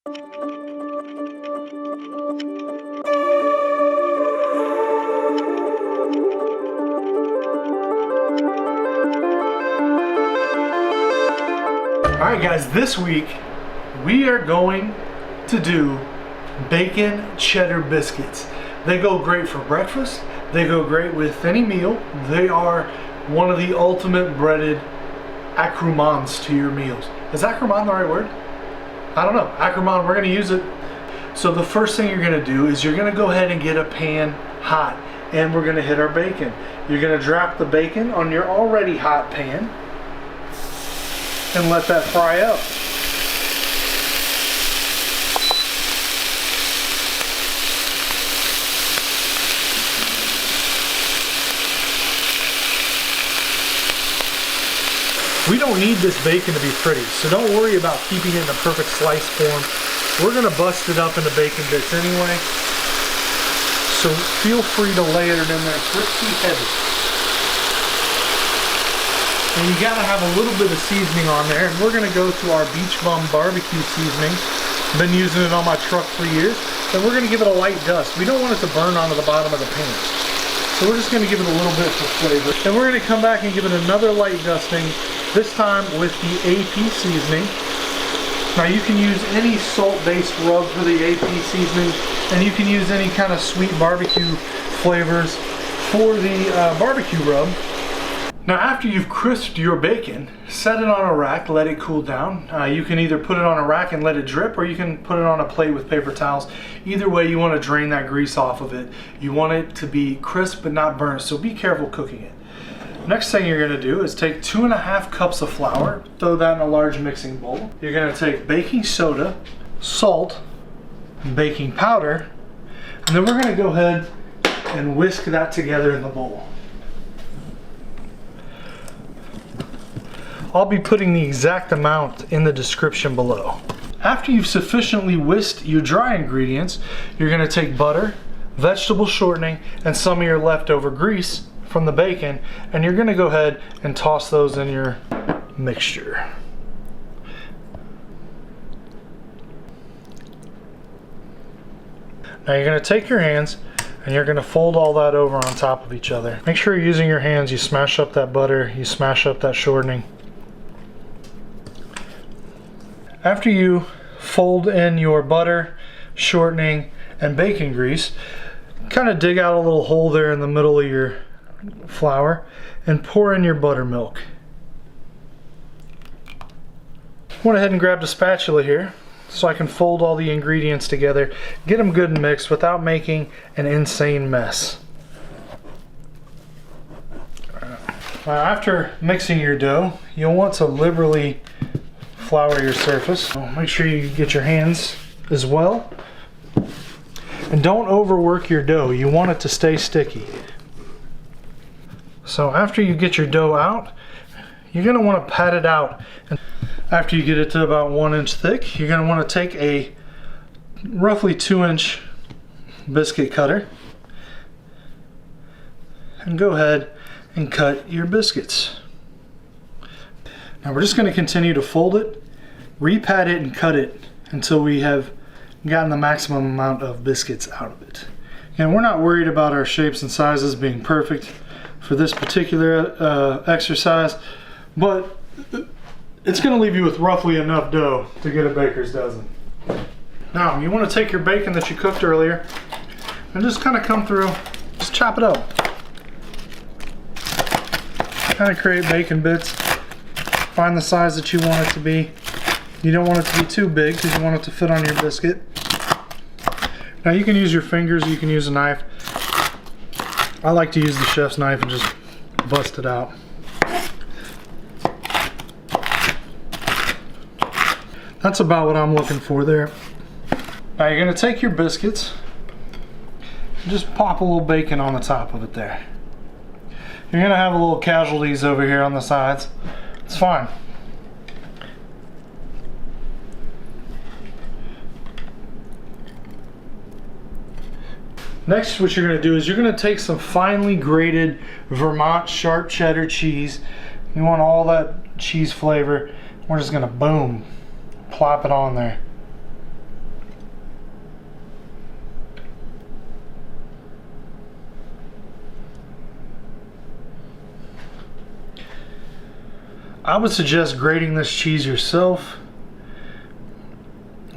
Alright guys, this week we are going to do bacon cheddar biscuits. They go great for breakfast, they go great with any meal. They are one of the ultimate breaded accoutrements to your meals. Is accoutrement the right word? I don't know. Accoutrement, we're going to use it. So the first thing you're going to do is you're going to go ahead and get a pan hot, and we're going to hit our bacon. You're going to drop the bacon on your already hot pan and let that fry up. We don't need this bacon to be pretty, so don't worry about keeping it in a perfect slice form. We're gonna bust it up into bacon bits anyway, so feel free to layer it in there pretty heavy. And you gotta have a little bit of seasoning on there, and we're gonna go to our Beach Bum barbecue seasoning. I've been using it on my truck for years, and we're gonna give it a light dust. We don't want it to burn onto the bottom of the pan. So we're just gonna give it a little bit for flavor. And we're gonna come back and give it another light dusting, this time with the AP seasoning. Now you can use any salt-based rub for the AP seasoning, and you can use any kind of sweet barbecue flavors for the barbecue rub. Now after you've crisped your bacon, set it on a rack, let it cool down. You can either put it on a rack and let it drip, or you can put it on a plate with paper towels. Either way, you want to drain that grease off of it. You want it to be crisp but not burnt, so be careful cooking it. Next thing you're going to do is take 2.5 cups of flour, throw that in a large mixing bowl. You're going to take baking soda, salt, baking powder, and then we're going to go ahead and whisk that together in the bowl. I'll be putting the exact amount in the description below. After you've sufficiently whisked your dry ingredients, you're going to take butter, vegetable shortening, and some of your leftover grease from the bacon, and you're going to go ahead and toss those in your mixture. Now you're going to take your hands and you're going to fold all that over on top of each other. Make sure you're using your hands. You smash up that butter, you smash up that shortening. After you fold in your butter, shortening, and bacon grease, kind of dig out a little hole there in the middle of your flour and pour in your buttermilk. Went ahead and grabbed a spatula here so I can fold all the ingredients together, get them good and mixed without making an insane mess. Now after mixing your dough, you'll want to liberally flour your surface. So make sure you get your hands as well. And don't overwork your dough. You want it to stay sticky. So after you get your dough out, you're going to want to pat it out. And after you get it to about 1 inch thick, you're going to want to take a roughly 2-inch biscuit cutter and go ahead and cut your biscuits. Now we're just going to continue to fold it, repat it, and cut it until we have gotten the maximum amount of biscuits out of it. And we're not worried about our shapes and sizes being perfect for this particular exercise, but it's going to leave you with roughly enough dough to get a baker's dozen. Now you want to take your bacon that you cooked earlier and just kind of come through, just chop it up. Kind of create bacon bits. Find the size that you want it to be. You don't want it to be too big because you want it to fit on your biscuit. Now you can use your fingers, you can use a knife. I like to use the chef's knife and just bust it out. That's about what I'm looking for there. Now you're going to take your biscuits and just pop a little bacon on the top of it there. You're going to have a little casualties over here on the sides. It's fine. Next, what you're going to do is you're going to take some finely grated Vermont sharp cheddar cheese. You want all that cheese flavor. We're just going to boom, plop it on there. I would suggest grating this cheese yourself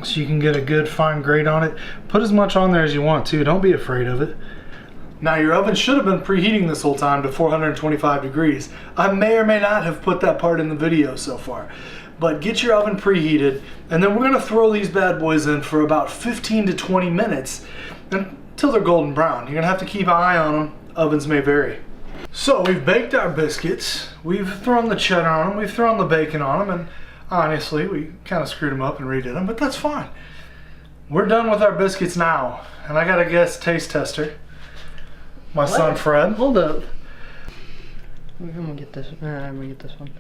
so you can get a good fine grate on it. Put as much on there as you want to, don't be afraid of it. Now your oven should have been preheating this whole time to 425 degrees. I may or may not have put that part in the video so far. But get your oven preheated, and then we're gonna throw these bad boys in for about 15 to 20 minutes until they're golden brown. You're gonna have to keep an eye on them. Ovens may vary. So we've baked our biscuits, we've thrown the cheddar on them, we've thrown the bacon on them, and honestly, we kind of screwed them up and redid them, but that's fine. We're done with our biscuits now, and I got a guest taste tester. My son Fred. Hold up. I'm gonna get this. I'm gonna get this one.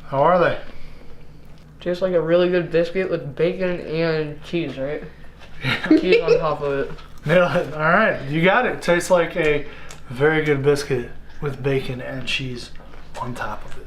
How are they? Tastes like a really good biscuit with bacon and cheese, right? Cheese on top of it. Yeah, all right, you got it. Tastes like a very good biscuit with bacon and cheese on top of it.